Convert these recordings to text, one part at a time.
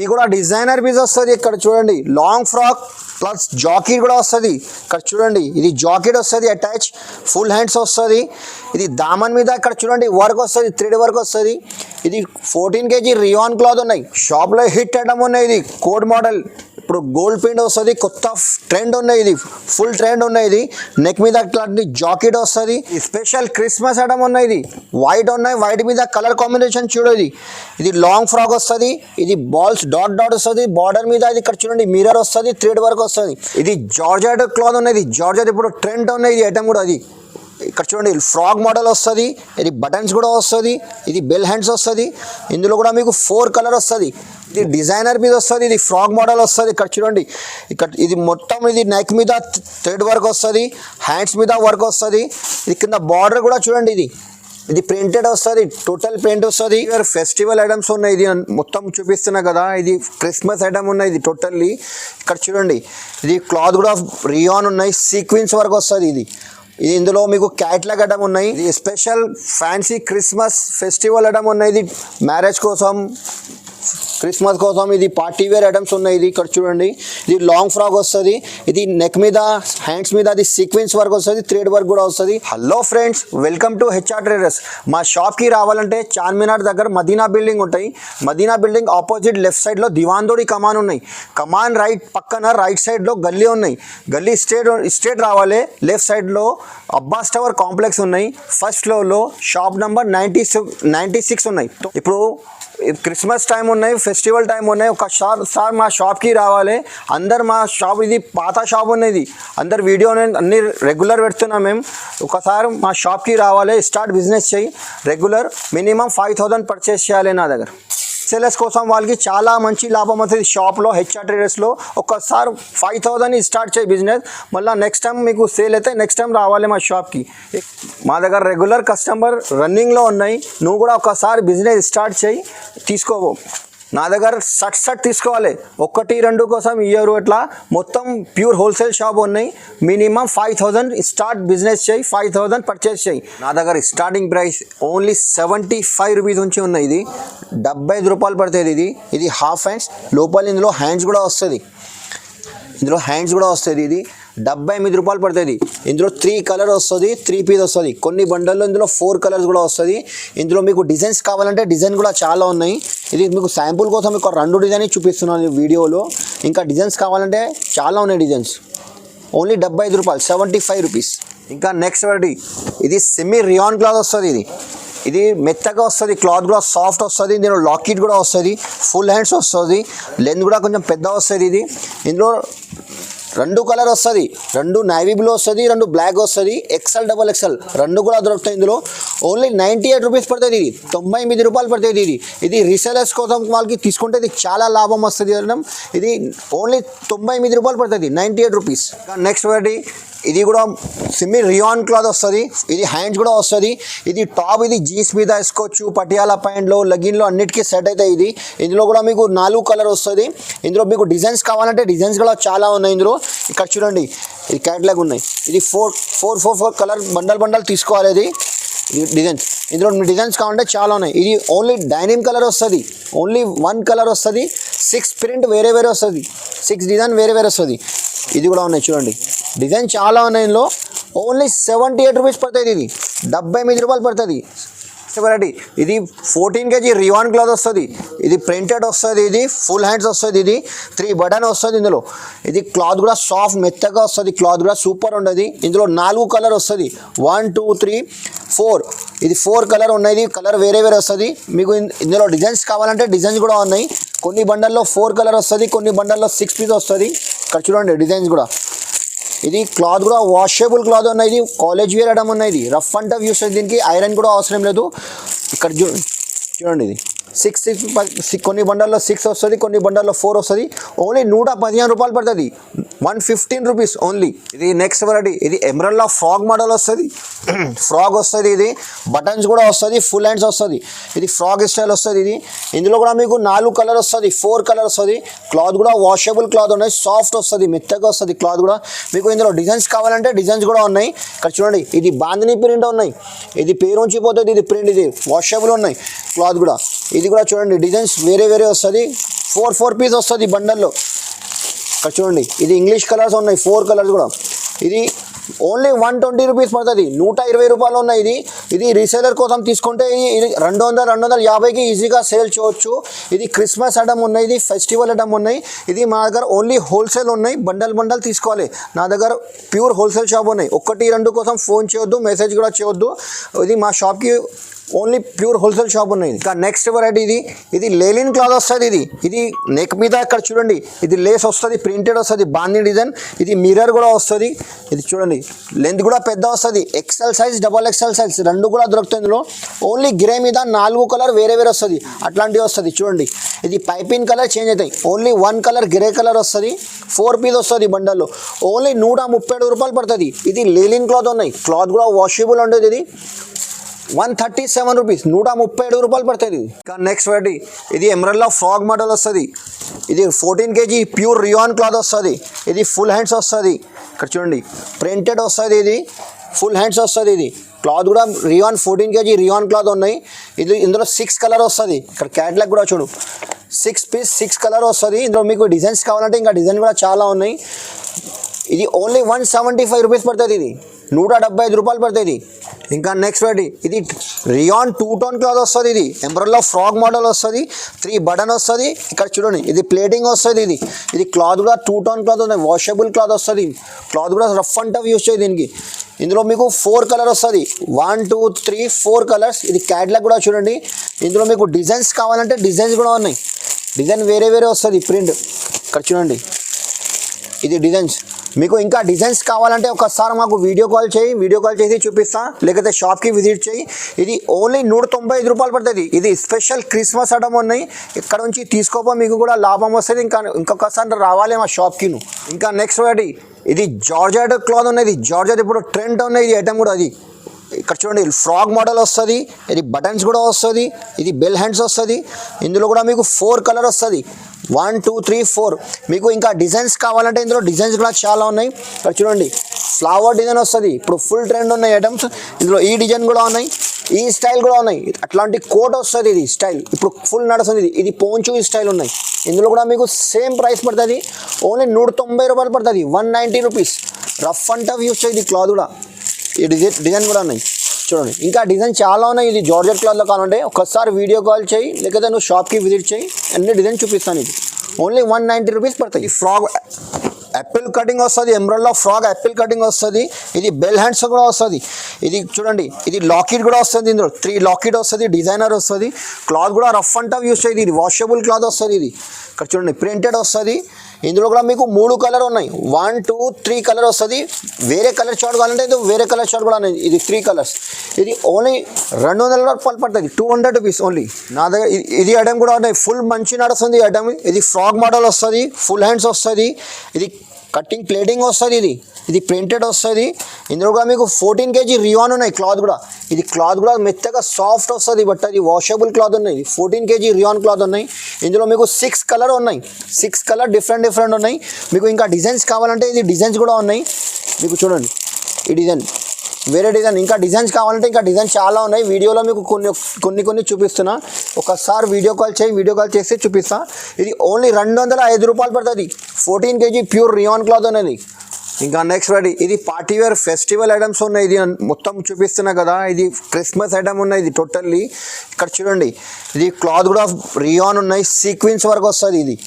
ఇది కూడా designer piece వస్తుంది. ఇక్కడ చూడండి లాంగ్ ఫ్రాక్ ప్లస్ జాకెట్ కూడా వస్తుంది. ఇక్కడ చూడండి ఇది జాకెట్ వస్తుంది అటాచ్, ఫుల్ హ్యాండ్స్ వస్తుంది. ఇది దామన్ మీద ఇక్కడ చూడండి వర్క్ వస్తుంది, థ్రెడ్ వర్క్ వస్తుంది. ఇది 14 kg రియాన్ క్లాత్ ఉన్నాయి. షాప్లో హిట్ ఐటమ్ ఉన్నాయి. ఇది కోడ్ మోడల్, ఇప్పుడు గోల్డ్ పెయింట్ వస్తుంది. కొత్త ట్రెండ్ ఉన్నాయి, ఇది ఫుల్ ట్రెండ్ ఉన్నాయి. ఇది నెక్ మీద ఇట్లాంటి జాకెట్ వస్తుంది. స్పెషల్ క్రిస్మస్ ఐటమ్ ఉన్నాయి. ఇది వైట్ ఉన్నాయి, వైట్ మీద కలర్ కాంబినేషన్ చూడది. ఇది లాంగ్ ఫ్రాక్ వస్తుంది. ఇది బాల్స్ డాట్ డాట్ వస్తుంది బార్డర్ మీద. ఇది ఇక్కడ చూడండి మిర్రర్ వస్తుంది, థ్రెడ్ వర్క్ వస్తుంది. ఇది జార్జెట్ క్లాత్ ఉన్నాయి. జార్జెట్ ఇప్పుడు ట్రెండ్ ఉన్నాయి. ఇది ఐటమ్ కూడా అది ఇక్కడ చూడండి ఫ్రాక్ మోడల్ వస్తుంది. ఇది బటన్స్ కూడా వస్తుంది. ఇది బెల్ హ్యాండ్స్ వస్తుంది. ఇందులో కూడా మీకు 4 కలర్ వస్తుంది. ఇది డిజైనర్ మీద వస్తుంది. ఇది ఫ్రాక్ మోడల్ వస్తుంది. ఇక్కడ చూడండి ఇక్కడ ఇది మొత్తం ఇది నెక్ మీద థ్రెడ్ వర్క్ వస్తుంది, హ్యాండ్స్ మీద వర్క్ వస్తుంది. ఇది కింద బార్డర్ కూడా చూడండి. ఇది ప్రింటెడ్ వస్తుంది, టోటల్ ప్రింట్ వస్తుంది. ఫెస్టివల్ ఐటమ్స్ ఉన్నాయి. ఇది మొత్తం చూపిస్తున్నా కదా, ఇది క్రిస్మస్ ఐటమ్ ఉన్నాయి. ఇది టోటల్లీ ఇక్కడ చూడండి. ఇది క్లాత్ కూడా రియాన్ ఉన్నాయి, సీక్వెన్స్ వర్క్ వస్తుంది. ఇది ఇందులో మీకు క్యాట్లాగ్ ఐటమ్ ఉన్నాయి. ఇది special fancy Christmas festival item ఉన్నాయి. ఇది మ్యారేజ్ కోసం, క్రిస్మస్ కోసం ఇది పార్టీ వేర్ ఐటమ్స్ ఉన్నాయి. ఇది ఇక్కడ చూడండి. ఇది లాంగ్ ఫ్రాక్ వస్తుంది. ఇది నెక్ మీద హ్యాండ్స్ మీద అది సీక్వెన్స్ వర్క్ వస్తుంది, థ్రెడ్ వర్క్ కూడా వస్తుంది. Hello friends, welcome to HR traders. మా షాప్కి రావాలంటే చార్మినార్ దగ్గర మదీనా బిల్డింగ్ ఉంటాయి. మదీనా బిల్డింగ్ ఆపోజిట్ లెఫ్ట్ సైడ్లో దివాందోడి కమాన్ ఉన్నాయి. కమాన్ రైట్ పక్కన రైట్ సైడ్లో గల్లీ ఉన్నాయి. గల్లీ స్ట్రేట్ రావాలి. లెఫ్ట్ సైడ్లో అబ్బాస్ టవర్ కాంప్లెక్స్ ఉన్నాయి. ఫస్ట్ ఫ్లోర్లో షాప్ నెంబర్ 96 ఉన్నాయి. ఇప్పుడు క్రిస్మస్ టైం ఉన్నాయి, ఫెస్టివల్ టైం ఉన్నాయి. ఒకసారి మా షాప్కి రావాలి. అందరు మా షాప్ ఇది పాత షాప్ ఉన్నది. అందరు వీడియో అన్ని రెగ్యులర్ పెడుతున్నాం మేము. ఒకసారి మా షాప్కి రావాలి, స్టార్ట్ బిజినెస్ చేయి. రెగ్యులర్ మినిమం 5000 పర్చేస్ చేయాలి నా దగ్గర. సేలర్స్ కోసం వాళ్ళకి చాలా మంచి లాభం అవుతుంది. షాప్లో హెచ్ఆర్ ట్రేడర్స్లో ఒక్కసారి 5000 స్టార్ట్ చేయి బిజినెస్. మళ్ళీ నెక్స్ట్ టైం మీకు సేల్ అయితే నెక్స్ట్ టైం రావాలి మా షాప్కి. మా దగ్గర రెగ్యులర్ కస్టమర్ రన్నింగ్లో ఉన్నాయి. నువ్వు కూడా ఒకసారి బిజినెస్ స్టార్ట్ చేయి, తీసుకోవు. నా దగ్గర సట్ తీసుకోవాలి. 1-2 కోసం ఇయ్యరు. అట్లా మొత్తం ప్యూర్ హోల్సేల్ షాప్ ఉన్నాయి. మినిమం 5000 స్టార్ట్ బిజినెస్ చేయి, 5000 పర్చేస్ చేయి. నా దగ్గర స్టార్టింగ్ ప్రైస్ ఓన్లీ 75 రూపీస్ నుంచి ఉన్నాయి. ఇది 75 రూపాయలు పడుతుంది. ఇది హాఫ్ హ్యాండ్స్ లోపల. ఇందులో హ్యాండ్స్ కూడా వస్తుంది. ఇది 78 రూపాయలు పడుతుంది. ఇందులో 3 కలర్ వస్తుంది, 3 పీస్ వస్తుంది. కొన్ని బండల్లో ఇందులో 4 కలర్స్ కూడా వస్తుంది. ఇందులో మీకు డిజైన్స్ కావాలంటే డిజైన్ కూడా చాలా ఉన్నాయి. ఇది మీకు శాంపుల్ కోసం మీకు 2 డిజైన్ చూపిస్తున్నాను వీడియోలో. ఇంకా డిజైన్స్ కావాలంటే చాలా ఉన్నాయి డిజైన్స్. ఓన్లీ 75 రూపాయలు, 75 రూపీస్. ఇంకా నెక్స్ట్ వెరైటీ ఇది సెమీ రియాన్ క్లాత్ వస్తుంది. ఇది మెత్తగా వస్తుంది, క్లాత్ కూడా సాఫ్ట్ వస్తుంది. దీనిలో లాకెట్ కూడా వస్తుంది, ఫుల్ హ్యాండ్స్ వస్తుంది, లెంత్ కూడా కొంచెం పెద్ద వస్తుంది. ఇందులో 2 కలర్ వస్తుంది, 2 నేవీ బ్లూ వస్తుంది, 2 బ్లాక్ వస్తుంది, XL, XXL 2 కూడా దొరుకుతాయి. ఇందులో ఓన్లీ 98 రూపీస్ పడుతుంది. ఇది 98 రూపాయలు పడుతుంది. ఇది రీసేలర్స్ కోసం వాళ్ళకి తీసుకుంటే ఇది చాలా లాభం వస్తుంది. ఇది ఓన్లీ 98 రూపాయలు పడుతుంది, 98 రూపీస్. నెక్స్ట్ వెరైటీ ఇది కూడా సెమీ రియాన్ క్లాత్ వస్తుంది. ఇది హ్యాండ్స్ కూడా వస్తుంది. ఇది టాప్, ఇది జీన్స్ మీద వేసుకోవచ్చు, పటియాలా ప్యాంట్లో, లెగిన్లో అన్నిటికీ సెట్ అవుతాయి. ఇందులో కూడా మీకు 4 కలర్ వస్తుంది. ఇందులో మీకు డిజైన్స్ కావాలంటే డిజైన్స్ కూడా చాలా ఉన్నాయి. ఇందులో ఇక్కడ చూడండి ఇది క్యాట్లాగ్ ఉన్నాయి. ఇది 4 కలర్ బండల్ తీసుకోవాలి. ఇది డిజైన్స్, ఇందులో డిజైన్స్ కావాలంటే చాలా ఉన్నాయి. ఇది ఓన్లీ డైనింగ్ కలర్ వస్తుంది, ఓన్లీ 1 కలర్ వస్తుంది. 6 ప్రింట్ వేరే వస్తుంది, 6 డిజైన్ వేరే వస్తుంది. ఇది కూడా ఉన్నాయి చూడండి, డిజైన్ చాలా ఉన్నాయి. ఇందులో ఓన్లీ 78 రూపీస్ పడుతుంది. ఇది 78 రూపాయలు పడుతుంది. వెరైటీ ఇది 14 kg రియాన్ క్లాత్ వస్తుంది. ఇది ప్రింటెడ్ వస్తుంది. ఇది ఫుల్ హ్యాండ్స్ వస్తుంది. ఇది 3 బటన్ వస్తుంది. ఇందులో ఇది క్లాత్ కూడా సాఫ్ట్ మెత్తగా వస్తుంది. క్లాత్ కూడా సూపర్ ఉండదు. ఇందులో 4 కలర్ వస్తుంది, 1 2 3 4. ఇది 4 కలర్ ఉన్నాయి. కలర్ వేరే వస్తుంది. మీకు ఇందులో డిజైన్స్ కావాలంటే డిజైన్స్ కూడా ఉన్నాయి. కొన్ని బండల్లో 4 కలర్ వస్తుంది, కొన్ని బండల్లో 6 పీస్ వస్తుంది. ఇక్కడ చూడండి డిజైన్స్ కూడా. ఇది క్లాత్ కూడా వాషబుల్ క్లాత్ ఉన్నాయి. ఇది కాలేజ్ వేర్ ఐటమ్ ఉన్నాయి. ఇది రఫ్ అండ్ టఫ్ యూస్ అవుతుంది. దీనికి ఐరన్ కూడా అవసరం లేదు. ఇక్కడ చూడండి ఇది 6 కొన్ని బండల్లో 6 వస్తుంది, కొన్ని బండల్లో 4 వస్తుంది. ఓన్లీ 115 రూపాయలు పడుతుంది. 115 రూపీస్ ఓన్లీ. ఇది నెక్స్ట్ వెరైటీ, ఇది ఎమరల్డ్ ఫ్రాగ్ మోడల్ వస్తుంది. ఫ్రాగ్ వస్తుంది, ఇది బటన్స్ కూడా వస్తుంది, ఫుల్ హ్యాండ్స్ వస్తుంది. ఇది ఫ్రాగ్ స్టైల్ వస్తుంది. ఇది ఇందులో కూడా మీకు 4 కలర్ వస్తుంది, 4 కలర్ వస్తుంది. క్లాత్ కూడా వాషబుల్ క్లాత్ ఉన్నాయి, సాఫ్ట్ వస్తుంది, మెత్తగా వస్తుంది క్లాత్ కూడా. మీకు ఇందులో డిజైన్స్ కావాలంటే డిజైన్స్ కూడా ఉన్నాయి. ఇక్కడ చూడండి, ఇది బాందిని ప్రింట్ ఉన్నాయి, ఇది పేరు ఉంచిపోతుంది, ఇది ప్రింట్, ఇది వాషబుల్ ఉన్నాయి క్లాత్ కూడా. ఇది కూడా చూడండి, డిజైన్స్ వేరే వేరే వస్తుంది. 4 పీస్ వస్తుంది బండల్లో. ఇక్కడ చూడండి, ఇది ఇంగ్లీష్ కలర్స్ ఉన్నాయి, 4 కలర్స్ కూడా. ఇది ఓన్లీ 120 రూపీస్ పడుతుంది, 120 రూపాయలు ఉన్నాయి. ఇది రీసేలర్ కోసం తీసుకుంటే ఇది 200-250కి ఈజీగా సేల్ చేయవచ్చు. ఇది క్రిస్మస్ ఐటమ్ ఉన్నాయి, ఇది ఫెస్టివల్ ఐటమ్ ఉన్నాయి. ఇది మా దగ్గర ఓన్లీ హోల్సేల్ ఉన్నాయి, బండల్ తీసుకోవాలి. నా దగ్గర ప్యూర్ హోల్సేల్ షాప్ ఉన్నాయి. 1-2 కోసం ఫోన్ చేయొద్దు, మెసేజ్ కూడా చేయొద్దు. ఇది మా షాప్కి ఓన్లీ ప్యూర్ హోల్సేల్ షాప్ ఉన్నాయి. ఇంకా నెక్స్ట్ వెరైటీ, ఇది లేలిన్ క్లాత్ వస్తుంది. ఇది నెక్ మీద ఇక్కడ చూడండి, ఇది లేస్ వస్తుంది, ప్రింటెడ్ వస్తుంది, బాందీ డిజైన్. ఇది మిర్రర్ కూడా వస్తుంది. ఇది చూడండి, లెంత్ కూడా పెద్ద వస్తుంది. ఎక్సెల్ సైజ్, XXL సైజ్ 2 కూడా దొరుకుతుంది ఇందులో. ఓన్లీ గ్రే మీద 4 కలర్ వేరే వేరే వస్తుంది, అట్లాంటివి వస్తుంది. చూడండి, ఇది పైపింగ్ కలర్ చేంజ్ అవుతాయి. ఓన్లీ 1 కలర్ గ్రే కలర్ వస్తుంది, 4 పీస్ వస్తుంది బండల్లో. ఓన్లీ 137 రూపాయలు పడుతుంది. ఇది లేలిన్ క్లాత్ ఉన్నాయి, క్లాత్ కూడా వాషబుల్ ఉండేది. ఇది 137 రూపీస్, 137 రూపాయలు పడుతుంది. ఇంకా నెక్స్ట్ వెరైటీ, ఇది ఎమరల్డ్ ఫ్రాగ్ మోడల్ వస్తుంది. ఇది 14 kg ప్యూర్ రియాన్ క్లాత్ వస్తుంది. ఇది ఫుల్ హ్యాండ్స్ వస్తుంది. ఇక్కడ చూడండి, ప్రింటెడ్ వస్తుంది, ఇది ఫుల్ హ్యాండ్స్ వస్తుంది. ఇది క్లాత్ కూడా రియాన్ 14 kg రియాన్ క్లాత్ ఉన్నాయి. ఇందులో 6 కలర్ వస్తుంది. ఇక్కడ క్యాట్లాగ్ కూడా చూడు, 6 పీస్ 6 కలర్ వస్తుంది. ఇందులో మీకు డిజైన్స్ కావాలంటే ఇంకా డిజైన్ కూడా చాలా ఉన్నాయి. ఇది ఓన్లీ 175 రూపీస్ పడుతుంది. ఇది 175 రూపాయలు పడుతుంది. ఇంకా నెక్స్ట్ వెరైటీ, ఇది రియాన్ 2 టోన్ క్లాత్ వస్తుంది. ఇది ఎంబ్రాయిడరీ ఫ్రాగ్ మోడల్ వస్తుంది, 3 బటన్ వస్తుంది. ఇక్కడ చూడండి, ఇది ప్లేటింగ్ వస్తుంది. ఇది క్లాత్ కూడా 2 టోన్ క్లాత్ ఉంది, వాషబుల్ క్లాత్ వస్తుంది. క్లాత్ కూడా రఫ్ అండ్ టఫ్ యూస్ చేయాలి దీనికి. ఇందులో మీకు 4 కలర్ వస్తుంది, 1 2 3 4 కలర్స్. ఇది క్యాట్లాగ్ కూడా చూడండి. ఇందులో మీకు డిజైన్స్ కావాలంటే డిజైన్స్ కూడా ఉన్నాయి, డిజైన్ వేరే వేరే వస్తుంది, ప్రింట్. ఇక్కడ చూడండి, ఇది డిజైన్స్. మీకు ఇంకా డిజైన్స్ కావాలంటే ఒకసారి మాకు వీడియో కాల్ చేసి చూపిస్తా, లేకపోతే షాప్కి విజిట్ చేయి. ఇది ఓన్లీ 195 రూపాయలు పడుతుంది. ఇది స్పెషల్ క్రిస్మస్ ఐటమ్ ఉన్నాయి, ఇక్కడ నుంచి తీసుకోపో, మీకు కూడా లాభం వస్తుంది. ఇంకొకసారి రావాలి మా షాప్కి. ఇంకా నెక్స్ట్ వెరైటీ, ఇది జార్జెట్ క్లాత్ ఉన్నది. జార్జెట్ ఇప్పుడు ట్రెండ్ ఉన్నాయి, ఇది ఐటమ్ కూడా. అది ఇక్కడ చూడండి, ఫ్రాగ్ మోడల్ వస్తుంది. ఇది బటన్స్ కూడా వస్తుంది. ఇది బెల్ హ్యాండ్స్ వస్తుంది. ఇందులో కూడా మీకు 4 కలర్ వస్తుంది, 1 2 3 4. మీకు ఇంకా డిజైన్స్ కావాలంటే ఇందులో డిజైన్స్ కూడా చాలా ఉన్నాయి. ఇక్కడ చూడండి, ఫ్లవర్ డిజైన్ వస్తుంది. ఇప్పుడు ఫుల్ ట్రెండ్ ఉన్నాయి ఐటమ్స్. ఇందులో ఈ డిజైన్ కూడా ఉన్నాయి, ఈ స్టైల్ కూడా ఉన్నాయి. అట్లాంటి కోట్ వస్తుంది, ఇది స్టైల్ ఇప్పుడు ఫుల్ నడుస్తుంది. ఇది పోంచు స్టైల్ ఉన్నాయి. ఇందులో కూడా మీకు సేమ్ ప్రైస్ పడుతుంది, ఓన్లీ 190 రూపాయలు పడుతుంది, 190 rupees. Rough and tough use చేయి. క్లాత్ కూడా ఈ డిజైన్ కూడా ఉన్నాయి చూడండి. ఇంకా డిజైన్ చాలా ఉన్నాయి. ఇది జార్జెట్ క్లాత్లో కావాలంటే ఒకసారి వీడియో కాల్ చేయి, లేకపోతే నువ్వు షాప్కి విజిట్ చేయి, అన్ని డిజైన్ చూపిస్తాను. ఇది ఓన్లీ 190 రూపీస్ పడుతుంది. ఈ ఫ్రాగ్ యాపిల్ కటింగ్ వస్తుంది, ఎంబ్రాయిడరీ ఫ్రాగ్ యాపిల్ కటింగ్ వస్తుంది. ఇది బెల్ హ్యాండ్స్ కూడా వస్తుంది. ఇది చూడండి, ఇది లాకెట్ కూడా వస్తుంది. ఇందులో 3 లాకెట్ వస్తుంది, డిజైనర్ వస్తుంది. క్లాత్ కూడా రఫ్ అండ్ టఫ్ యూస్ చేయండి. ఇది వాషబుల్ క్లాత్ వస్తుంది. ఇది ఇక్కడ చూడండి, ప్రింటెడ్ వస్తుంది. ఇందులో కూడా మీకు 3 కలర్ ఉన్నాయి, 1 2 3 కలర్ వస్తుంది. వేరే కలర్ షార్ట్ కావాలంటే ఇది వేరే కలర్ షార్ట్ కూడా ఉన్నాయి. ఇది 3 కలర్స్. ఇది ఓన్లీ 200 రూపాయలు పడుతుంది, 200 రూపీస్ ఓన్లీ. నా దగ్గర ఇది ఐటమ్ కూడా ఉన్నాయి, ఫుల్ మంచి నడుస్తుంది ఐటమ్. ఇది ఫ్రాగ్ మోడల్ వస్తుంది, ఫుల్ హ్యాండ్స్ వస్తుంది. ఇది కటింగ్ ప్లేటింగ్ వస్తుంది. ఇది ప్రింటెడ్ వస్తుంది. ఇందులో కూడా మీకు 14 kg రియాన్ ఉన్నాయి. క్లాత్ కూడా ఇది క్లాత్ కూడా మెత్తగా సాఫ్ట్ వస్తుంది, బట్ అది వాషబుల్ క్లాత్ ఉన్నాయి. 14 kg రియాన్ క్లాత్ ఉన్నాయి. ఇందులో మీకు 6 కలర్ ఉన్నాయి, 6 కలర్ డిఫరెంట్ ఉన్నాయి. మీకు ఇంకా డిజైన్స్ కావాలంటే ఇది డిజైన్స్ కూడా ఉన్నాయి. మీకు చూడండి, ఈ డిజైన్ వేరే డిజైన్. ఇంకా డిజైన్స్ కావాలంటే ఇంకా డిజైన్ చాలా ఉన్నాయి. వీడియోలో మీకు కొన్ని చూపిస్తున్నా. ఒకసారి వీడియో కాల్ చేస్తే చూపిస్తా. ఇది ఓన్లీ 205 రూపాయలు పడుతుంది, 14 kg ప్యూర్ రియాన్ క్లాత్ అనేది. ఇంకా నెక్స్ట్ వెరైటీ, ఇది పార్టీ వేర్ ఫెస్టివల్ ఐటమ్స్ ఉన్నాయి. ఇది మొత్తం చూపిస్తున్నా కదా, ఇది క్రిస్మస్ ఐటమ్ ఉన్నాయి. ఇది టోటల్లీ ఇక్కడ చూడండి, ఇది క్లాత్ కూడా రియాన్ ఉన్నాయి, సీక్వెన్స్ వరకు వస్తుంది. ఇది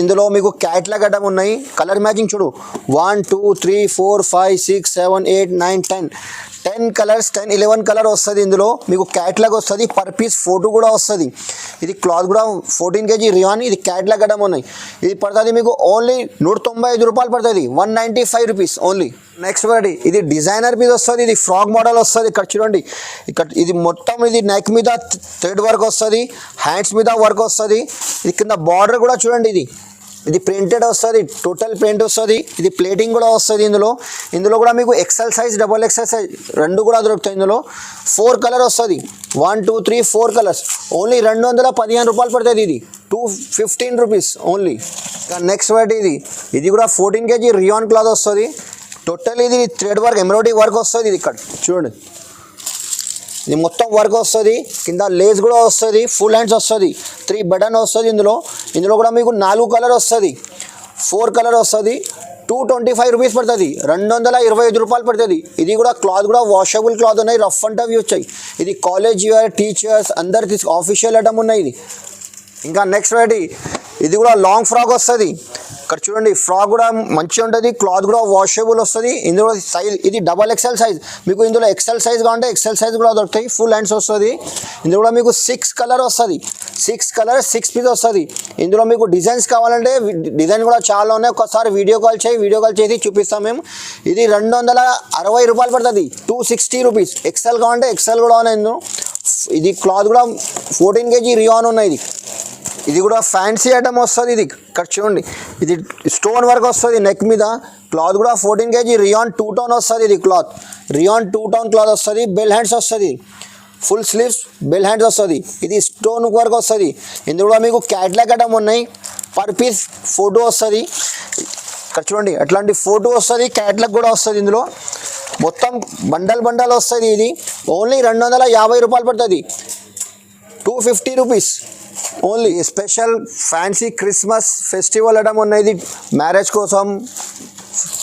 ఇందులో మీకు క్యాట్లాగ్ ఐటమ్ ఉన్నాయి. కలర్ మ్యాచింగ్ చూడు, 1 2 3 4 5 6 7 8 9 10 కలర్స్, 11 కలర్ వస్తుంది. ఇందులో మీకు క్యాట్లాగ్ వస్తుంది, పర్ పీస్ ఫోటో కూడా వస్తుంది. ఇది క్లాత్ కూడా 14 kg రియాన్. ఇది క్యాట్లాగ్ ఐటమ్ ఉన్నాయి. ఇది పడుతుంది మీకు ఓన్లీ 195 రూపాయలు పడుతుంది, 195 రూపీస్ ఓన్లీ. నెక్స్ట్ వెరైటీ, ఇది డిజైనర్ మీద వస్తుంది. ఇది ఫ్రాక్ మోడల్ వస్తుంది. ఇక్కడ చూడండి, ఇక్కడ ఇది మొత్తం ఇది నెక్ మీద థ్రెడ్ వర్క్ వస్తుంది, హ్యాండ్స్ మీద వర్క్ వస్తుంది. ఇది కింద బార్డర్ కూడా చూడండి, ఇది ఇది ప్రింటెడ్ వస్తుంది, టోటల్ ప్రింట్ వస్తుంది. ఇది ప్లేటింగ్ కూడా వస్తుంది. ఇందులో కూడా మీకు XL size double XL size రెండు కూడా దొరుకుతాయి. ఇందులో 4 కలర్ వస్తుంది. 1 2 3 4 కలర్స్. ఓన్లీ 215 రూపాయలు పడుతుంది. ఇది 215 రూపీస్ ఓన్లీ. నెక్స్ట్ వెరైటీ ఇది కూడా 14 kg రియాన్ క్లాత్ వస్తుంది. టోటల్ ఇది థ్రెడ్ వర్క్ ఎంబ్రాయిడరీ వర్క్ వస్తుంది. ఇది ఇక్కడ చూడండి, ఇది మొత్తం వర్క్ వస్తుంది. కింద లేస్ కూడా వస్తుంది. ఫుల్ హ్యాండ్స్ వస్తుంది. 3 బటన్ వస్తుంది. ఇందులో కూడా మీకు 4 కలర్ వస్తుంది. 4 కలర్ వస్తుంది. 225 రూపీస్ పడుతుంది. 225 రూపాయలు పడుతుంది. ఇది కూడా క్లాత్ కూడా వాషబుల్ క్లాత్ ఉన్నాయి. రఫ్ అండ్ టఫ్ వచ్చాయి. ఇది కాలేజ్ యూఆర్ టీచర్స్ అందరికి ఆఫీషియల్ ఐటమ్ ఉన్నాయి ఇది. ఇంకా నెక్స్ట్ వెరైటీ ఇది కూడా లాంగ్ ఫ్రాక్ వస్తుంది. ఇక్కడ చూడండి, ఫ్రాక్ కూడా మంచిగా ఉంటుంది. క్లాత్ కూడా వాషబుల్ వస్తుంది. ఇందులో సైజ్ ఇది డబల్ ఎక్సెల్ సైజ్. మీకు ఇందులో ఎక్సెల్ సైజ్ కావాలంటే ఎక్సెల్ సైజ్ కూడా దొరుకుతాయి. ఫుల్ హ్యాండ్స్ వస్తుంది. ఇందులో కూడా మీకు 6 కలర్ వస్తుంది. 6 కలర్ 6 పీస్ వస్తుంది. ఇందులో మీకు డిజైన్స్ కావాలంటే డిజైన్ కూడా చాలా ఉన్నాయి. ఒకసారి వీడియో కాల్ చేసి చూపిస్తాం మేము. ఇది 260 రూపాయలు పడుతుంది. 260 రూపీస్. ఎక్సెల్ కావాలంటే ఎక్సెల్ కూడా ఉన్నాయి. ఇది క్లాత్ కూడా 14 kg రియాన్ ఉన్నాయి. ఇది కూడా ఫ్యాన్సీ ఐటమ్ వస్తుంది. ఇది ఇక్కడ చూడండి, ఇది స్టోన్ వర్క్ వస్తుంది నెక్ మీద. క్లాత్ కూడా 14 kg రియాన్ 2 టోన్ వస్తుంది. ఇది క్లాత్ రియాన్ 2 టోన్ క్లాత్ వస్తుంది. బెల్ హ్యాండ్స్ వస్తుంది. ఫుల్ స్లీవ్స్ బెల్ హ్యాండ్స్ వస్తుంది. ఇది స్టోన్ వర్క్ వస్తుంది. ఇందులో కూడా మీకు క్యాట్లాగ్ ఐటమ్ ఉన్నాయి. పర్ పీస్ ఫోటో వస్తుంది. ఇక్కడ చూడండి, అట్లాంటి ఫోటో వస్తుంది. క్యాట్లాగ్ కూడా వస్తుంది. ఇందులో మొత్తం బండల్ వస్తుంది. ఇది ఓన్లీ 250 రూపాయలు పడుతుంది. 250 rupees only. Special fancy Christmas festival item ఉన్నాయి. ఇది మ్యారేజ్ కోసం,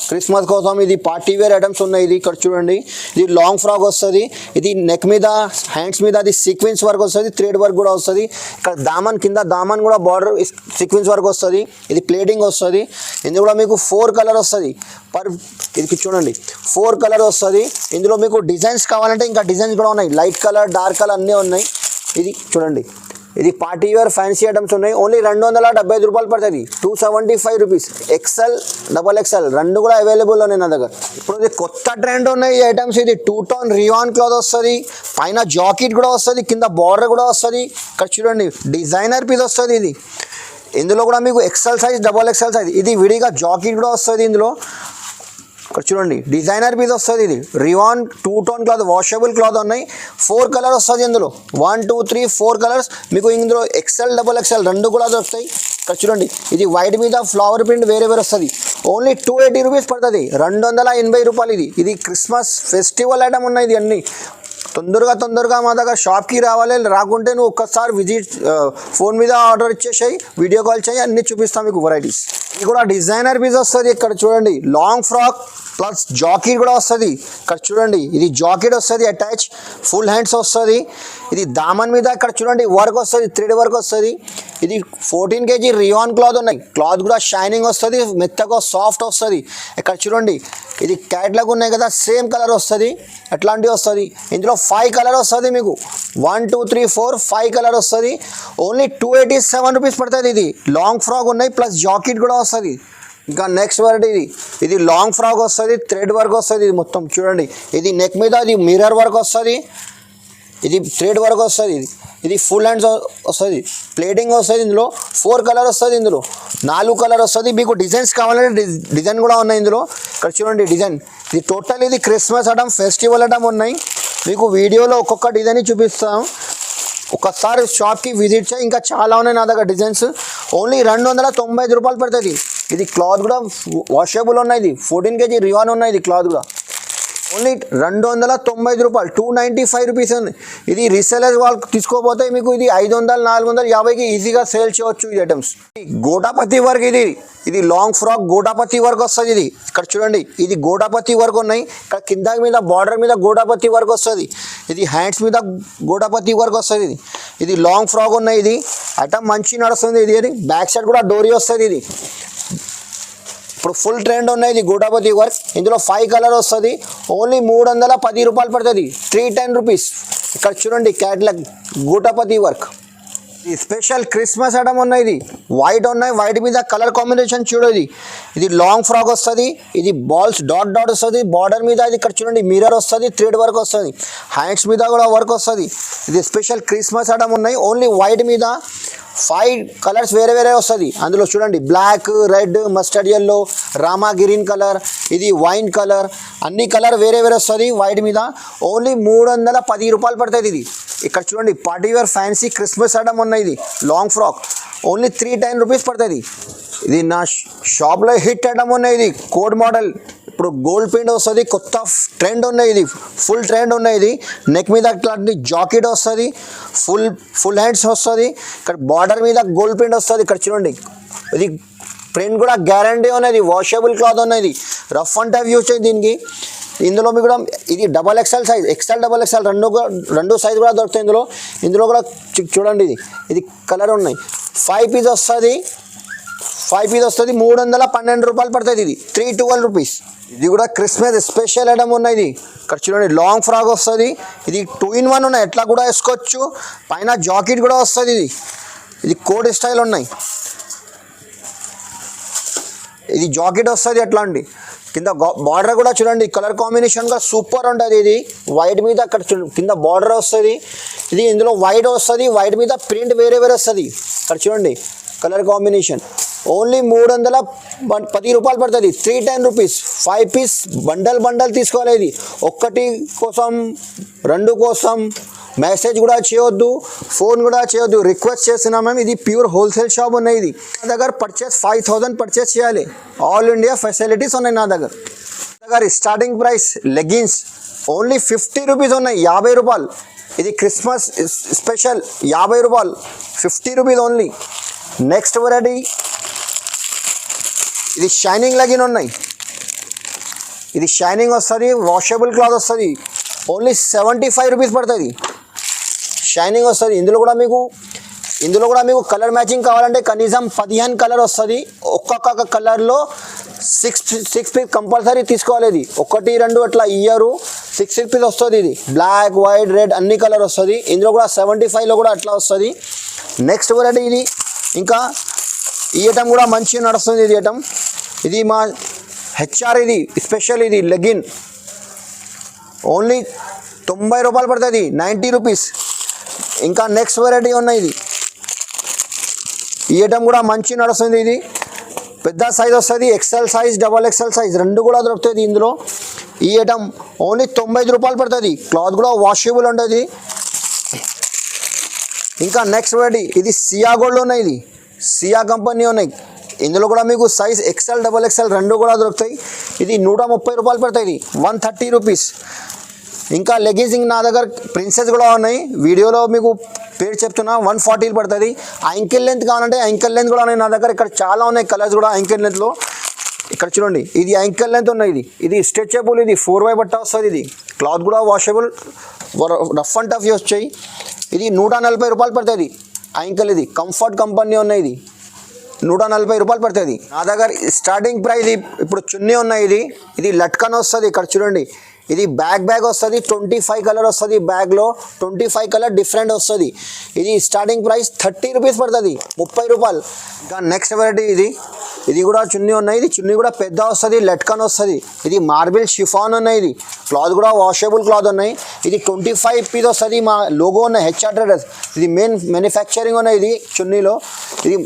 క్రిస్మస్ కోసం ఇది పార్టీ వేర్ ఐటమ్స్ ఉన్నాయి. ఇది ఇక్కడ చూడండి, ఇది లాంగ్ ఫ్రాక్ వస్తుంది. ఇది నెక్ మీద హ్యాండ్స్ మీద అది సీక్వెన్స్ వర్క్ వస్తుంది. థ్రెడ్ వర్క్ కూడా వస్తుంది. ఇక్కడ కింద దామన్ కూడా బార్డర్ సీక్వెన్స్ వర్క్ వస్తుంది. ఇది ప్లేటింగ్ వస్తుంది. ఇందులో కూడా మీకు 4 కలర్ వస్తుంది. ఇది చూడండి 4 కలర్ వస్తుంది. ఇందులో మీకు డిజైన్స్ కావాలంటే ఇంకా డిజైన్స్ కూడా ఉన్నాయి. లైట్ కలర్, డార్క్ కలర్ అన్నీ ఉన్నాయి. ఇది చూడండి, ఇది పార్టీ వేర్ ఫ్యాన్సీ ఐటమ్స్ ఉన్నాయి. ఓన్లీ 275 రూపాయలు పడుతుంది. 275 రూపీస్. ఎక్సెల్ డబల్ ఎక్సెల్ రెండు కూడా అవైలబుల్ ఉన్నాయి నా దగ్గర. ఇప్పుడు ఇది కొత్త ట్రెండ్ ఉన్నాయి ఈ ఐటమ్స్. ఇది 2 టోన్ రియాన్ క్లాత్ వస్తుంది. పైన జాకెట్ కూడా వస్తుంది. కింద బార్డర్ కూడా వస్తుంది. ఇక్కడ చూడండి, డిజైనర్ పీస్ వస్తుంది. ఇందులో కూడా మీకు XL size double XL size. ఇది విడిగా జాకెట్ కూడా వస్తుంది. ఇందులో ఇక్కడ చూడండి, డిజైనర్ పీస్ వస్తుంది. ఇది rayon 2 tone cloth washable cloth ఉన్నాయి. 4 కలర్ వస్తుంది. ఇందులో 1 2 3 4 కలర్స్. మీకు ఇందులో ఎక్సెల్ డబల్ ఎక్సెల్ రెండు కూడా దొరుకుతాయి. ఇక్కడ చూడండి, ఇది వైట్ మీద ఫ్లవర్ ప్రింట్ వేరే వస్తుంది. ఓన్లీ 280 రూపీస్ పడుతుంది. 280 రూపాయలు. ఇది క్రిస్మస్ ఫెస్టివల్ ఐటమ్ ఉన్నాయి. ఇది అన్నీ తొందరగా మా దగ్గర షాప్కి రావాలి. రాకుంటే నువ్వు ఒక్కసారి విజిట్ ఫోన్ మీద ఆర్డర్ ఇచ్చేసాయి, వీడియో కాల్ చేయి, అన్నీ చూపిస్తాం మీకు వెరైటీస్. ఇది కూడా డిజైనర్ పీస్ వస్తుంది. ఇక్కడ చూడండి, లాంగ్ ఫ్రాక్ ప్లస్ జాకెట్ కూడా వస్తుంది. ఇక్కడ చూడండి, ఇది జాకెట్ వస్తుంది అటాచ్. ఫుల్ హ్యాండ్స్ వస్తుంది. ఇది దామన్ మీద ఇక్కడ చూడండి వర్క్ వస్తుంది. థ్రెడ్ వర్క్ వస్తుంది. ఇది 14 kg రియాన్ క్లాత్ ఉన్నాయి. క్లాత్ కూడా షైనింగ్ వస్తుంది. మెత్తగా సాఫ్ట్ వస్తుంది. ఇక్కడ చూడండి, ఇది క్యాట్లాగ్ ఉన్నాయి కదా, సేమ్ కలర్ వస్తుంది. అట్లాంటివి వస్తుంది. ఇందులో 5 కలర్ వస్తుంది. మీకు 1 2 3 4 5 కలర్ వస్తుంది. ఓన్లీ 287 రూపీస్ పడుతుంది. ఇది లాంగ్ ఫ్రాక్ ఉన్నాయి ప్లస్ జాకెట్ కూడా వస్తుంది. ఇంకా నెక్స్ట్ వెరైటీ ఇది లాంగ్ ఫ్రాక్ వస్తుంది. థ్రెడ్ వర్క్ వస్తుంది. ఇది మొత్తం చూడండి, ఇది నెక్ మీద ఇది మిర్రర్ వర్క్ వస్తుంది. ఇది థ్రెడ్ వర్క్ వస్తుంది. ఇది ఫుల్ హ్యాండ్స్ వస్తుంది. ప్లేటింగ్ వస్తుంది. ఇందులో 4 కలర్ వస్తుంది. ఇందులో 4 కలర్ వస్తుంది. మీకు డిజైన్స్ కావాలంటే డిజైన్ కూడా ఉన్నాయి. ఇందులో ఇక్కడ చూడండి డిజైన్. ఇది టోటల్ ఇది క్రిస్మస్ ఐటమ్, ఫెస్టివల్ ఐటమ్ ఉన్నాయి. మీకు వీడియోలో ఒక్కొక్క డిజైన్ చూపిస్తాం. ఒకసారి షాప్కి విజిట్ చేయి. ఇంకా చాలా ఉన్నాయి నా దగ్గర డిజైన్స్. ఓన్లీ 295 రూపాయలు పడుతుంది. ఇది క్లాత్ కూడా వాషబుల్ ఉన్నాయి. ఇది 14 kg రియాన్ ఉన్నాయి. ఇది క్లాత్ కూడా ఓన్లీ 295 రూపాయలు. 295 రూపీస్ ఉంది. ఇది రీసేలర్స్ వాళ్ళు తీసుకోపోతే మీకు ఇది 500 450కి ఈజీగా సేల్ చేయవచ్చు ఈ ఐటమ్స్. గోటాపతి వర్క్. ఇది లాంగ్ ఫ్రాక్ గోటాపతి వర్క్ వస్తుంది. ఇది ఇక్కడ చూడండి, ఇది గోటాపతి వర్క్ ఉన్నాయి. ఇక్కడ కింద మీద బార్డర్ మీద గోటాపతి వర్క్ వస్తుంది. ఇది హ్యాండ్స్ మీద గోటాపతి వర్క్ వస్తుంది. ఇది లాంగ్ ఫ్రాక్ ఉన్నాయి. ఇది ఐటమ్ మంచి నడుస్తుంది. ఇది బ్యాక్ సైడ్ కూడా డోరీ వస్తుంది. ఇది ఇప్పుడు ఫుల్ ట్రెండ్ ఉన్నాయి. ఇది గోటాపతి వర్క్. ఇందులో 5 కలర్ వస్తుంది. ఓన్లీ 310 రూపాయలు పడుతుంది. 310 రూపీస్. ఇక్కడ చూడండి క్యాట్లాగ్ గోటాపతి వర్క్. ఈ స్పెషల్ క్రిస్మస్ ఐటమ్ ఉన్నాయి. ఇది వైట్ ఉన్నాయి. వైట్ మీద కలర్ కాంబినేషన్ చూడది. ఇది లాంగ్ ఫ్రాక్ వస్తుంది. ఇది బాల్స్ డాట్ వస్తుంది. బార్డర్ మీద ఇది ఇక్కడ చూడండి మిర్రర్ వస్తుంది. థ్రెడ్ వర్క్ వస్తుంది. హ్యాండ్స్ మీద కూడా వర్క్ వస్తుంది. ఇది స్పెషల్ క్రిస్మస్ ఐటమ్ ఉన్నాయి. ఓన్లీ వైట్ మీద 5 కలర్స్ వేరే వేరే వస్తుంది అందులో చూడండి. Black, red, mustard yellow, Rama green colour, ఇది వైన్ కలర్, అన్ని కలర్ వేరే వేరే వస్తుంది వైట్ మీద. ఓన్లీ 310 రూపాయలు పడుతుంది ఇది. ఇక్కడ చూడండి party wear fancy Christmas item ఉన్నాయి. ఇది లాంగ్ ఫ్రాక్ ఓన్లీ 310 రూపీస్ పడుతుంది. ఇది నా షాప్లో హిట్ ఐటమ్ ఉన్నాయి. ఇది కోడ్ మోడల్, ఇప్పుడు గోల్డ్ ప్రింట్ వస్తుంది, కొత్త ట్రెండ్ ఉన్నాయి. ఇది ఫుల్ ట్రెండ్ ఉన్నాయి. ఇది నెక్ మీద అట్లాంటి జాకెట్ వస్తుంది, ఫుల్ హ్యాండ్స్ వస్తుంది. ఇక్కడ బార్డర్ మీద గోల్డ్ ప్రింట్ వస్తుంది. ఇక్కడ చూడండి ఇది ప్రింట్ కూడా గ్యారంటీ ఉన్నది, వాషబుల్ క్లాత్ ఉన్నది, రఫ్ అండ్ టఫ్ యూజ్ చేయండి దీనికి. ఇందులో మీకు కూడా ఇది XXL సైజ్, XL రెండు సైజ్ కూడా దొరుకుతాయి ఇందులో కూడా చూడండి. ఇది కలర్ ఉన్నాయి. 5 పీస్ వస్తుంది 312 రూపాయలు పడుతుంది. ఇది 312 రూపీస్. ఇది కూడా క్రిస్మస్ స్పెషల్ ఐటమ్ ఉన్నాయి. ఇది ఇక్కడ చూడండి లాంగ్ ఫ్రాక్ వస్తుంది. ఇది 2 in 1 ఉన్నాయి, ఎట్లా కూడా వేసుకోవచ్చు. పైన జాకెట్ కూడా వస్తుంది. ఇది కోడ్ స్టైల్ ఉన్నాయి. ఇది జాకెట్ వస్తుంది ఎట్లా అండి. కింద బార్డర్ కూడా చూడండి కలర్ కాంబినేషన్గా సూపర్ ఉంటుంది. ఇది వైట్ మీద అక్కడ కింద బార్డర్ వస్తుంది. ఇది ఇందులో వైట్ వస్తుంది, వైట్ మీద ప్రింట్ వేరే వేరే వస్తుంది. ఇక్కడ చూడండి కలర్ కాంబినేషన్. ఓన్లీ 310 రూపాయలు పడుతుంది, 310 రూపీస్. 5 పీస్ బండల్ తీసుకోవాలి. ఇది ఒక్కటి కోసం 2 కోసం మెసేజ్ కూడా చేయొద్దు, ఫోన్ కూడా చేయొద్దు, రిక్వెస్ట్ చేస్తున్నాం మేము. ఇది ప్యూర్ హోల్సేల్ షాప్ ఉన్నాయి. ఇది నా దగ్గర 5,000 పర్చేస్ చేయాలి. ఆల్ ఇండియా ఫెసిలిటీస్ ఉన్నాయి నా దగ్గర. Starting price leggings only 50 rupees ఉన్నాయి, 50 రూపాయలు. ఇది క్రిస్మస్ స్పెషల్ 50 రూపాయలు, 50 రూపీస్ ఓన్లీ. నెక్స్ట్ వెరైటీ ఇది షైనింగ్ లెగిన్ ఉన్నాయి. ఇది షైనింగ్ వస్తుంది, వాషబుల్ క్లాత్ వస్తుంది. ఓన్లీ 75 రూపీస్ పడుతుంది. షైనింగ్ వస్తుంది. ఇందులో కూడా మీకు కలర్ మ్యాచింగ్ కావాలంటే కనీసం 15 కలర్ వస్తుంది. ఒక్కొక్క కలర్లో 6 పీస్ కంపల్సరీ తీసుకోవాలి. ఇది 1, 2 అట్లా ఇయ్యరు, 6 పీస్ వస్తుంది. ఇది బ్లాక్, వైట్, రెడ్ అన్ని కలర్ వస్తుంది. ఇందులో కూడా 75లో కూడా అట్లా వస్తుంది. నెక్స్ట్ వెరైటీ ఇది ఇంకా ఈ ఐటమ్ కూడా మంచిగా నడుస్తుంది. ఇది ఐటమ్ ఇది మా HR, ఇది స్పెషల్, ఇది లెగిన్ ఓన్లీ 90 రూపాయలు పడుతుంది, 90 రూపీస్. ఇంకా నెక్స్ట్ వెరైటీ ఉన్నాయి. ఇది ఈ ఐటమ్ కూడా మంచి నడుస్తుంది. ఇది పెద్ద సైజ్ వస్తుంది, XL సైజ్, XXL సైజ్ రెండు కూడా దొరుకుతుంది ఇందులో. ఈ ఐటమ్ ఓన్లీ 95 రూపాయలు పడుతుంది. క్లాత్ కూడా వాషబుల్ ఉంటుంది. ఇంకా నెక్స్ట్ వెరైటీ ఇది సియా గోల్డ్ ఉన్నాయి. ఇది సియా కంపెనీ ఉన్నాయి. ఇందులో కూడా మీకు సైజ్ XL, XXL రెండు కూడా దొరుకుతాయి. ఇది 130 రూపాయలు పడుతుంది, 130 రూపీస్. ఇంకా లెగిన్స్ నా దగ్గర ప్రిన్సెస్ కూడా ఉన్నాయి. వీడియోలో మీకు పేరు చెప్తున్నా, 140 పడుతుంది. యాంకిల్ లెంత్ కావాలంటే యాంకిల్ లెంత్ కూడా ఉన్నాయి నా దగ్గర. ఇక్కడ చాలా ఉన్నాయి కలర్స్ కూడా యాంకిల్ లెంత్లో. ఇక్కడ చూడండి ఇది యాంకిల్ లెంత్ ఉన్నాయి. ఇది స్ట్రెచబుల్, ఇది 4x బట్ట వస్తుంది. ఇది క్లాత్ కూడా వాషబుల్, రఫ్ అండ్ టఫ్ వచ్చాయి. ఇది 140 రూపాయలు పడుతుంది యాంకిల్. ఇది కంఫర్ట్ కంపెనీ ఉన్నాయి. ఇది 140 రూపాయలు పడుతుంది నా దగ్గర. స్టార్టింగ్ ప్రైస్ ఇప్పుడు చున్నీ ఉన్నాయి. ఇది లట్కన్ వస్తుంది. ఇక్కడ చూడండి ఇది బ్యాగ్ వస్తుంది, 25 కలర్ వస్తుంది. బ్యాగ్లో 25 కలర్ డిఫరెంట్ వస్తుంది. ఇది స్టార్టింగ్ ప్రైస్ 30 రూపీస్ పడుతుంది, 30 రూపాయలు. ఇంకా నెక్స్ట్ వెరైటీ ఇది కూడా చున్నీ ఉన్నాయి. ఇది చున్నీ కూడా పెద్ద వస్తుంది, లట్కన్ వస్తుంది. ఇది మార్బుల్ షిఫాన్ ఉన్నాయి. ఇది క్లాత్ కూడా వాషబుల్ క్లాత్ ఉన్నాయి. ఇది 25 పీస్ వస్తుంది. మా లోగో ఉన్నాయి HR ట్రేడర్స్. ఇది మెయిన్ మ్యానుఫ్యాక్చరింగ్ ఉన్నాయి. ఇది చున్నీలో ఇది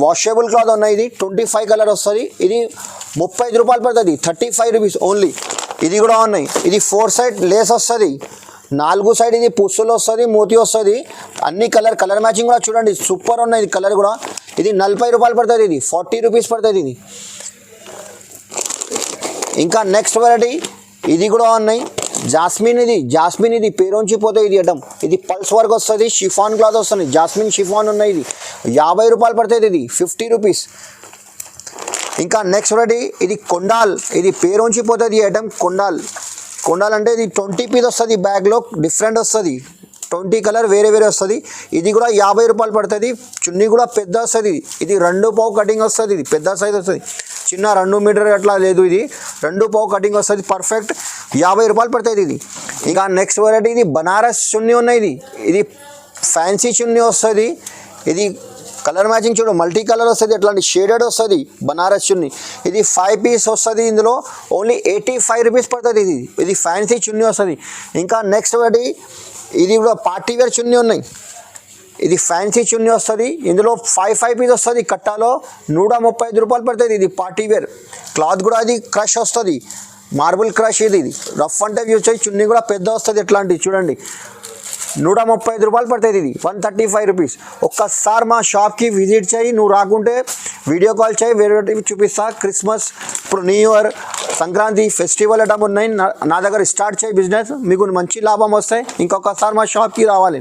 వాషబుల్ క్లాత్ ఉన్నాయి. ఇది 25 కలర్ వస్తుంది. ఇది 35 రూపాయలు పడుతుంది, 35 రూపీస్ ఓన్లీ. ఇది కూడా ఉన్నాయి. ఇది 4 సైడ్ లేస్ వస్తుంది, 4 సైడ్ ఇది పుస్సులు వస్తుంది, మోతి వస్తుంది. అన్ని కలర్ మ్యాచింగ్ కూడా చూడండి సూపర్ ఉన్నాయి. ఇది కలర్ కూడా ఇది 40 రూపాయలు పడుతుంది. ఇది 40 రూపీస్ పడుతుంది. ఇది ఇంకా నెక్స్ట్ వెరైటీ ఇది కూడా ఉన్నాయి. జాస్మిన్ ఇది పేరుంచి పోతే ఇది ఐటమ్. ఇది పల్స్ వర్క్ వస్తుంది, షిఫాన్ క్లాత్ వస్తుంది. జాస్మిన్ షిఫాన్ ఉన్నాయి. ఇది 50 రూపాయలు పడుతుంది. ఇది 50 రూపీస్. ఇంకా నెక్స్ట్ వెరైటీ ఇది కొండాల్. ఇది పేరుంచి పోతుంది ఈ ఐటమ్. కొండాల్ అంటే ఇది 20 పీస్ వస్తుంది. బ్యాగ్లో డిఫరెంట్ వస్తుంది, 20 కలర్ వేరే వస్తుంది. ఇది కూడా 50 రూపాయలు పడుతుంది. చున్నీ కూడా పెద్ద వస్తుంది. ఇది 2 పావు కటింగ్ వస్తుంది. ఇది పెద్ద సైజ్ వస్తుంది, చిన్న 2 మీటర్ అట్లా లేదు. ఇది 2 పావు కటింగ్ వస్తుంది, పర్ఫెక్ట్ 50 రూపాయలు పడుతుంది. ఇది ఇంకా నెక్స్ట్ వెరైటీ ఇది బనారస్ చున్నీ ఉన్నాయి. ఇది ఫ్యాన్సీ చున్నీ వస్తుంది. ఇది కలర్ మ్యాచింగ్ చూడు, మల్టీ కలర్ వస్తుంది, అట్లాంటి షేడెడ్ వస్తుంది బనారస్ చున్నీ. ఇది 5 పీస్ వస్తుంది. ఇందులో ఓన్లీ 85 రూపీస్ పడుతుంది. ఇది ఫ్యాన్సీ చున్నీ వస్తుంది. ఇంకా నెక్స్ట్ వెరైటీ ఇది కూడా పార్టీ వేర్ చున్నీ ఉన్నాయి. ఇది ఫ్యాన్సీ చున్నీ వస్తుంది, ఇందులో 5 పీస్ వస్తుంది, కట్టాలో 135 రూపాయలు పడుతుంది. ఇది పార్టీ వేర్ క్లాత్ కూడా అది క్రష్ వస్తుంది, మార్బుల్ క్రష్. ఇది రఫ్ అంటే యూజ్ చేయి, చున్నీ కూడా పెద్ద వస్తుంది. ఎట్లాంటివి చూడండి, 135 రూపాయలు పడుతుంది. ఇది 135 రూపీస్. ఒక్కసారి మా షాప్కి విజిట్ చేయి, నువ్వు రాకుంటే వీడియో కాల్ చేయి, వేరే చూపిస్తా. క్రిస్మస్, ఇప్పుడు new year, Sankranti festival item ఉన్నాయి. నా దగ్గర స్టార్ట్ చేయి బిజినెస్, మీకు మంచి లాభం వస్తాయి. ఇంకొకసారి మా షాప్కి రావాలి.